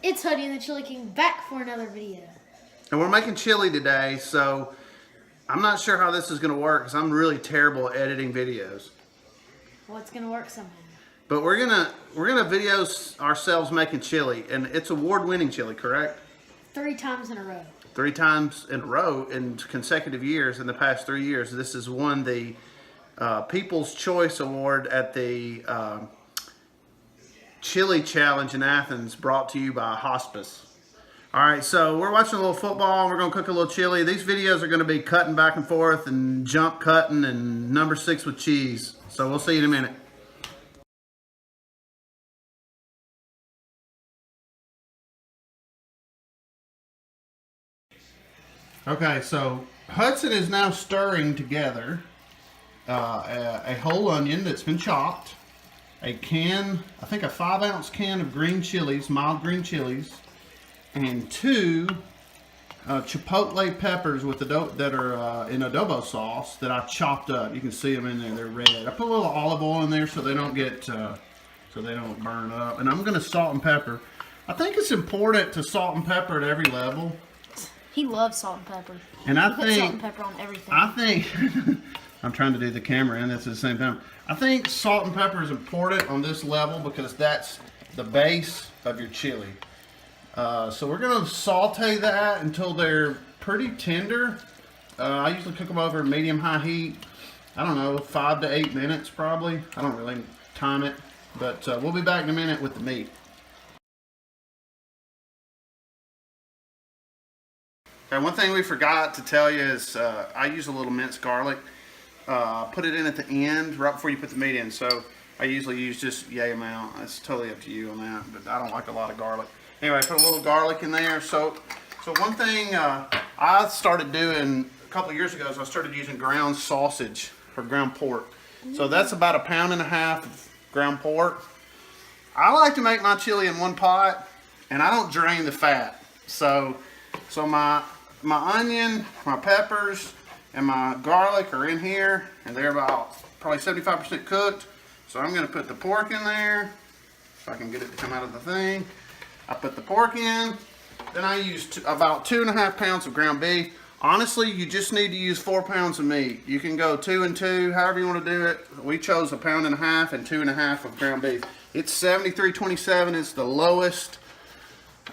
It's Huddy and the Chili King back for another video. And we're making chili today, so I'm not sure how this is going to work because I'm really terrible at editing videos. Well, it's gonna work somehow. But we're gonna video ourselves making chili, and it's award-winning chili, correct? 3 times in a row. 3 times in a row in consecutive years in the past 3 years. This has won the People's Choice Award at the Chili Challenge in Athens, brought to you by Hospice. All right, so we're watching a little football. We're gonna cook a little chili. These videos are gonna be cutting back and forth and jump cutting and number 6 with cheese. So we'll see you in a minute. Okay, so Hudson is now stirring together a whole onion that's been chopped, a can, I think a 5-ounce can of green chilies, mild green chilies, and 2 Chipotle peppers with that are in Adobo sauce that I chopped up. You can see them in there; they're red. I put a little olive oil in there so they don't get so they don't burn up. And I'm going to salt and pepper. I think it's important to salt and pepper at every level. He loves salt and pepper. And I think salt and pepper on everything. I think I'm trying to do the camera and this at the same time. I think salt and pepper is important on this level because that's the base of your chili. So we're going to saute that until they're pretty tender. I usually cook them over medium-high heat. I don't know, 5 to 8 minutes probably. I don't really time it, but we'll be back in a minute with the meat. Okay, one thing we forgot to tell you is I use a little minced garlic. Put it in at the end, right before you put the meat in. So I usually use just yay amount. It's totally up to you on that, but I don't like a lot of garlic. Anyway, put a little garlic in there. So one thing I started doing a couple of years ago is I started using ground sausage or ground pork. So that's about 1.5 pounds of ground pork. I like to make my chili in one pot, and I don't drain the fat. So my onion, my peppers, and my garlic are in here, and they're about probably 75% cooked. So I'm going to put the pork in there, if I can get it to come out of the thing. I put the pork in, then I use about 2.5 pounds of ground beef. Honestly, you just need to use 4 pounds of meat. You can go 2 and 2, however you want to do it. We chose 1.5 pounds and 2.5 of ground beef. It's 73.27. It's the lowest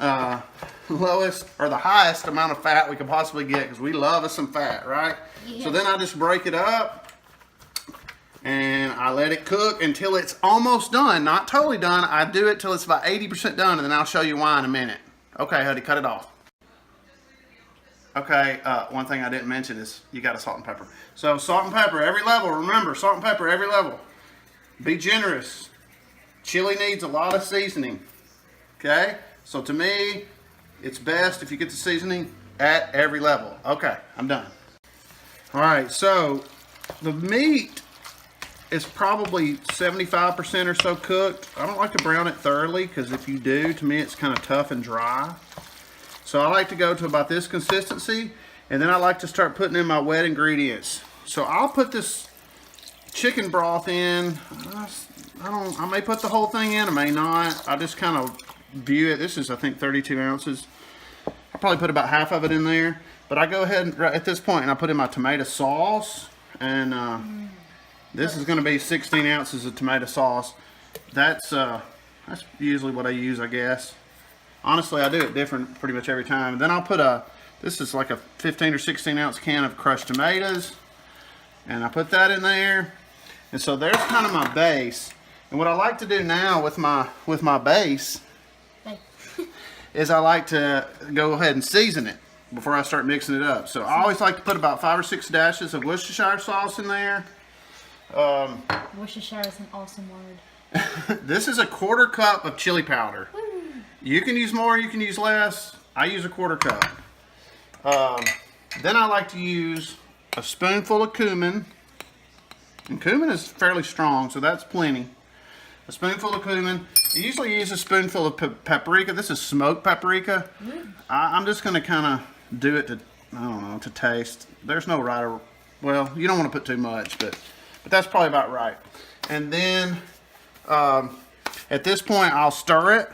or the highest amount of fat we could possibly get because we love us some fat, right? Yeah. So then I just break it up and I let it cook until it's almost done. Not totally done. I do it till it's about 80% done, and then I'll show you why in a minute. Okay, Huddy, cut it off. Okay, one thing I didn't mention is you got to salt and pepper. So salt and pepper every level. Remember, salt and pepper every level. Be generous. Chili needs a lot of seasoning. Okay? So to me, it's best if you get the seasoning at every level. Okay, I'm done. All right, so the meat is probably 75% or so cooked. I don't like to brown it thoroughly because if you do, to me it's kind of tough and dry. So I like to go to about this consistency, and then I like to start putting in my wet ingredients. So I'll put this chicken broth in. I may put the whole thing in, I may not. I just kind of view it. This is, I think, 32 ounces. I'll probably put about half of it in there. But I go ahead and, right at this point, and I put in my tomato sauce. And this is going to be 16 ounces of tomato sauce. That's usually what I use, I guess. Honestly, I do it different pretty much every time. And then I'll put this is like a 15 or 16 ounce can of crushed tomatoes. And I put that in there. And so there's kind of my base. And what I like to do now with my base is I like to go ahead and season it before I start mixing it up. So I always like to put about 5 or 6 dashes of Worcestershire sauce in there. Worcestershire is an awesome word. This is a 1/4 cup of chili powder. You can use more, you can use less. I use a 1/4 cup. Then I like to use a spoonful of cumin. And cumin is fairly strong, so that's plenty. A spoonful of cumin. I usually use a spoonful of paprika. This is smoked paprika. I'm just going to kind of do it to, I don't know, to taste. There's no right or, well, you don't want to put too much, but that's probably about right. And then at this point, I'll stir it.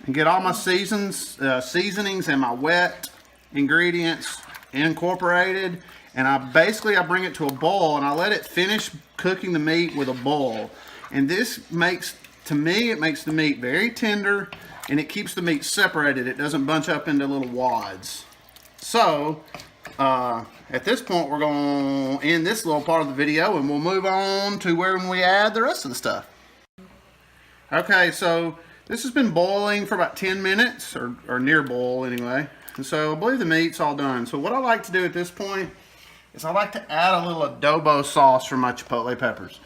and get all my seasonings and my wet ingredients incorporated. And I bring it to a boil, and I let it finish cooking the meat with a boil. And this makes, to me, it makes the meat very tender, and it keeps the meat separated. It doesn't bunch up into little wads. So, at this point, we're going to end this little part of the video, and we'll move on to where we add the rest of the stuff. Okay, so this has been boiling for about 10 minutes, or near boil anyway. And so I believe the meat's all done. So what I like to do at this point is I like to add a little adobo sauce from my chipotle peppers.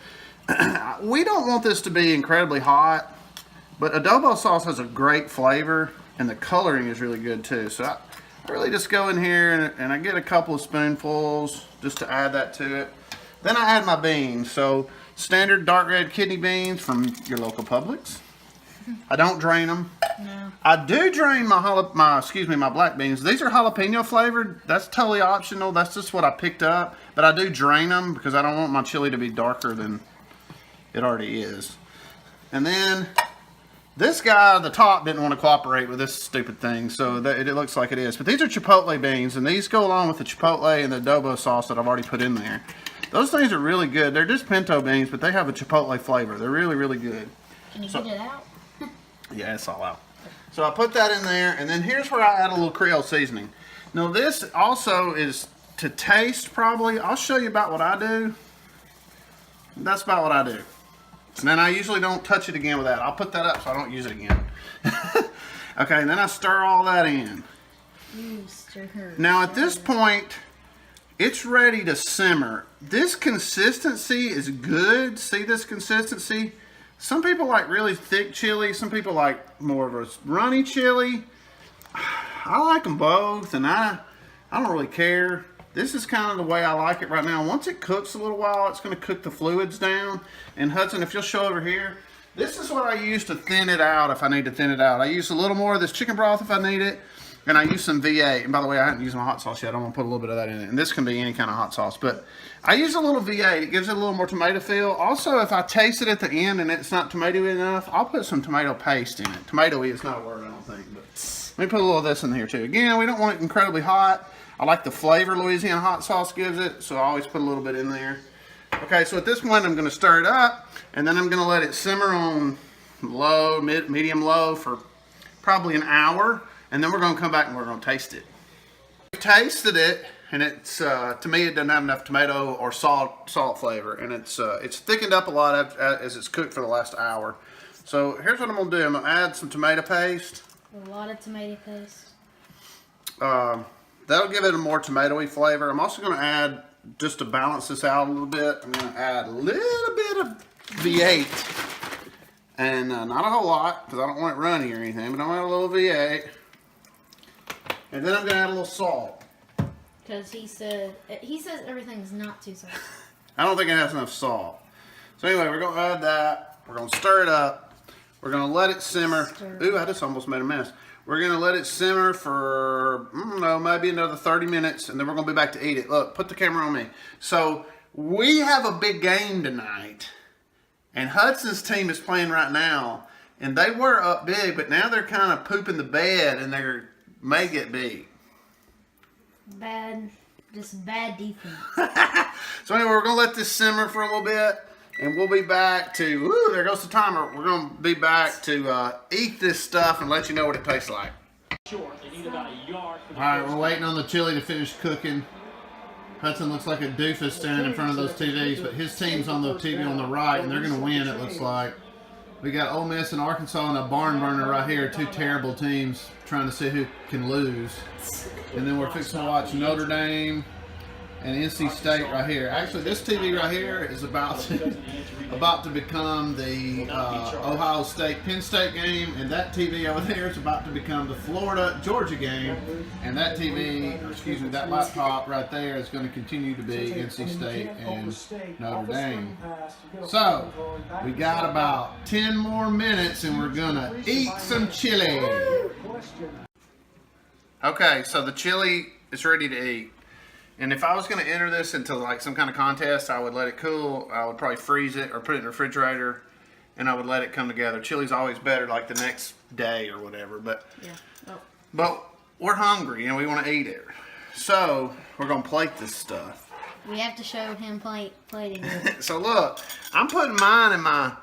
We don't want this to be incredibly hot, but adobo sauce has a great flavor, and the coloring is really good too. So I really just go in here and I get a couple of spoonfuls just to add that to it. Then I add my beans. So standard dark red kidney beans from your local Publix. I don't drain them. No. I do drain my black beans. These are jalapeno flavored. That's totally optional. That's just what I picked up. But I do drain them because I don't want my chili to be darker than it already is. And then this guy at the top didn't want to cooperate with this stupid thing, so it looks like it is. But these are chipotle beans, and these go along with the chipotle and the adobo sauce that I've already put in there. Those things are really good. They're just pinto beans, but they have a chipotle flavor. They're really, really good. Can you get it out? Yeah, it's all out. So I put that in there, and then here's where I add a little Creole seasoning. Now this also is to taste probably. I'll show you about what I do. That's about what I do. And then I usually don't touch it again with that. I'll put that up so I don't use it again. Okay, and then I stir all that in. Now at this point, it's ready to simmer. This consistency is good. See this consistency? Some people like really thick chili. Some people like more of a runny chili. I like them both, and I don't really care. This is kind of the way I like it right now. Once it cooks a little while, it's going to cook the fluids down. And Hudson, if you'll show over here, this is what I use to thin it out if I need to thin it out. I use a little more of this chicken broth if I need it. And I use some V8. And by the way, I haven't used my hot sauce yet. I'm going to put a little bit of that in it. And this can be any kind of hot sauce. But I use a little V8. It gives it a little more tomato feel. Also, if I taste it at the end and it's not tomatoey enough, I'll put some tomato paste in it. Tomatoey is not a word, I don't think. But let me put a little of this in here too. Again, we don't want it incredibly hot. I like the flavor Louisiana hot sauce gives it. So I always put a little bit in there. Okay, so at this point, I'm going to stir it up. And then I'm going to let it simmer on low, medium low for probably an hour. And then we're going to come back and we're going to taste it. We've tasted it, and it's to me it doesn't have enough tomato or salt flavor, and it's thickened up a lot as it's cooked for the last hour. So here's what I'm going to do. I'm going to add some tomato paste. A lot of tomato paste. That'll give it a more tomatoey flavor. I'm also going to add, just to balance this out a little bit, I'm going to add a little bit of V8, and not a whole lot because I don't want it runny or anything, but I'm going to add a little V8. And then I'm going to add a little salt. Because he says everything's not too salty. I don't think it has enough salt. So anyway, we're going to add that. We're going to stir it up. We're going to let it simmer. Ooh, I just almost made a mess. We're going to let it simmer for, I don't know, maybe another 30 minutes. And then we're going to be back to eat it. Look, put the camera on me. So we have a big game tonight. And Hudson's team is playing right now. And they were up big, but now they're kind of pooping the bed and they're may get beat. Just bad defense. So anyway, we're going to let this simmer for a little bit, and we'll be back to, ooh, there goes the timer. We're going to be back to eat this stuff and let you know what it tastes like. Alright, we're waiting on the chili to finish cooking. Hudson looks like a doofus standing in front of those TVs, but his team's on the TV on the right, and they're going to win, it looks like. We got Ole Miss and Arkansas and a barn burner right here. Two terrible teams trying to see who can lose. And then we're fixing to watch Notre Dame and NC State right here. Actually, this TV right here is about to become the Ohio State-Penn State game, and that TV over there is about to become the Florida-Georgia game, and that TV, or excuse me, that laptop right there is going to continue to be NC State and Notre Dame. So, we got about 10 more minutes, and we're going to eat some chili. Okay, so the chili is ready to eat. And if I was going to enter this into like some kind of contest, I would let it cool. I would probably freeze it or put it in the refrigerator and I would let it come together. Chili's always better like the next day or whatever, but we're hungry and we want to eat it. So we're going to plate this stuff. We have to show him plating it. So look, I'm putting mine in my,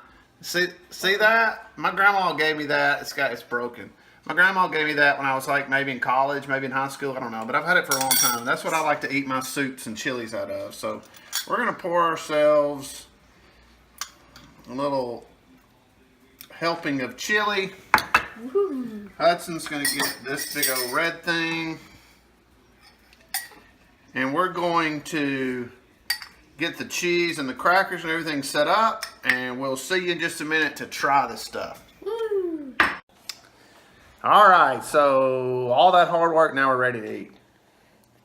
see that? My grandma gave me that. It's broken. My grandma gave me that when I was like maybe in college, maybe in high school, I don't know. But I've had it for a long time. That's what I like to eat my soups and chilies out of. So we're going to pour ourselves a little helping of chili. Woo. Hudson's going to get this big old red thing. And we're going to get the cheese and the crackers and everything set up. And we'll see you in just a minute to try this stuff. Woo. All right, so all that hard work, now we're ready to eat.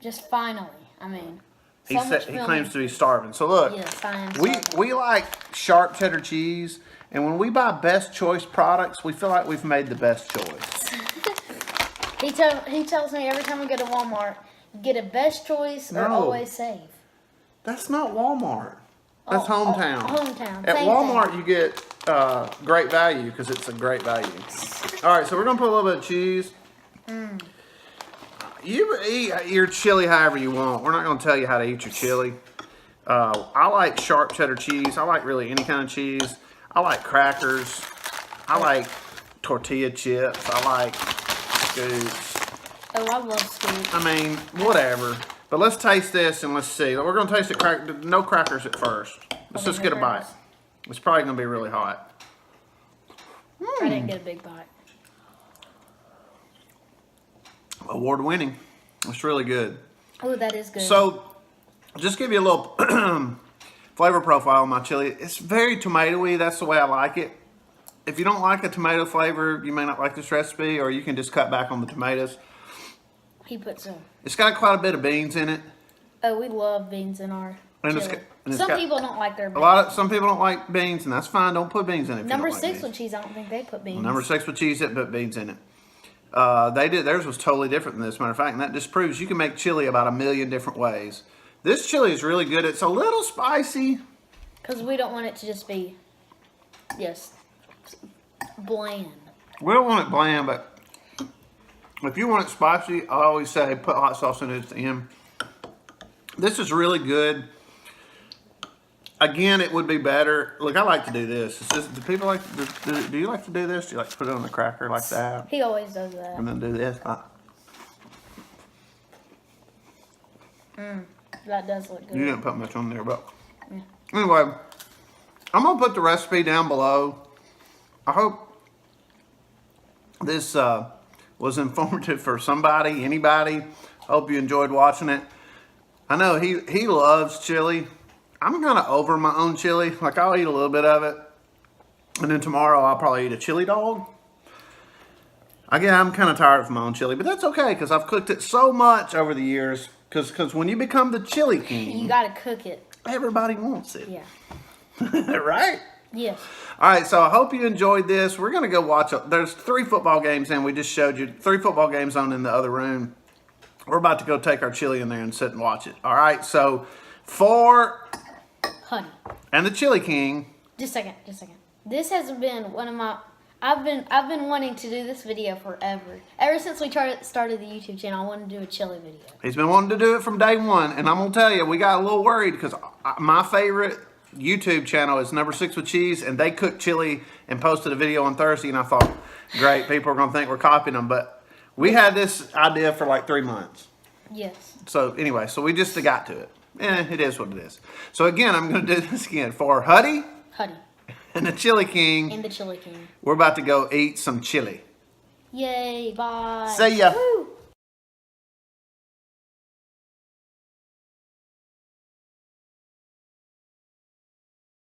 Just finally. I mean, He claims to be starving. So look, yes, I am starving. we like sharp cheddar cheese, and when we buy best choice products, we feel like we've made the best choice. He tells me every time we go to Walmart, get a best choice or always save. That's not Walmart. That's hometown. Hometown. At Same Walmart, thing. you get great value because it's a great value. All right, so we're gonna put a little bit of cheese. You eat your chili however you want. We're not gonna tell you how to eat your chili. I like sharp cheddar cheese. I like really any kind of cheese. I like crackers. I like tortilla chips. I like scoops. Oh, I love scoops. I mean, whatever. But let's taste this and let's see. We're gonna taste it. No crackers at first. Let's just get a bite. It's probably gonna be really hot. I didn't get a big bite. Award winning. It's really good. Oh, that is good. So, just give you a little flavor profile on my chili. It's very tomatoey. That's the way I like it. If you don't like a tomato flavor, you may not like this recipe, or you can just cut back on the tomatoes. He put some. It's got quite a bit of beans in it. Oh, we love beans in our chili. Some people don't like their beans. Some people don't like beans, and that's fine. Don't put beans in it. Number 6 with cheese, I don't think they put beans. Number 6 with cheese, it put beans in it. They did. Theirs was totally different than this, matter of fact, and that just proves you can make chili about 1,000,000 different ways. This chili is really good. It's a little spicy. Because we don't want it to just be, bland. We don't want it bland, but if you want it spicy, I always say put hot sauce in it at the end. This is really good. Again, it would be better. Look, I like to do this. Do people like? Do you like to do this? Do you like to put it on the cracker like that? He always does that. And then do this. That does look good. You didn't put much on there, but anyway, I'm gonna put the recipe down below. I hope this was informative for somebody, anybody. Hope you enjoyed watching it. I know he loves chili. I'm kind of over my own chili. Like, I'll eat a little bit of it. And then tomorrow I'll probably eat a chili dog. Again, I'm kind of tired of my own chili. But that's okay, because I've cooked it so much over the years. Because when you become the chili king, you got to cook it. Everybody wants it. Yeah. Right? Yes. All right, so I hope you enjoyed this. We're going to go watch there's 3 football games in. We just showed you 3 football games on in the other room. We're about to go take our chili in there and sit and watch it. All right, so for Huddy and the Chili King. Just a second. This has been one of my. I've been wanting to do this video forever. Ever since we started the YouTube channel, I wanted to do a chili video. He's been wanting to do it from day one, and I'm gonna tell you, we got a little worried because my favorite YouTube channel is Number 6 with Cheese, and they cooked chili and posted a video on Thursday, and I thought, great, people are gonna think we're copying them, but we had this idea for like 3 months. Yes. So anyway, so we just got to it. It is what it is. So again, I'm going to do this again for Huddy and the Chili King. And the Chili King. We're about to go eat some chili. Yay, bye. See ya. Woo.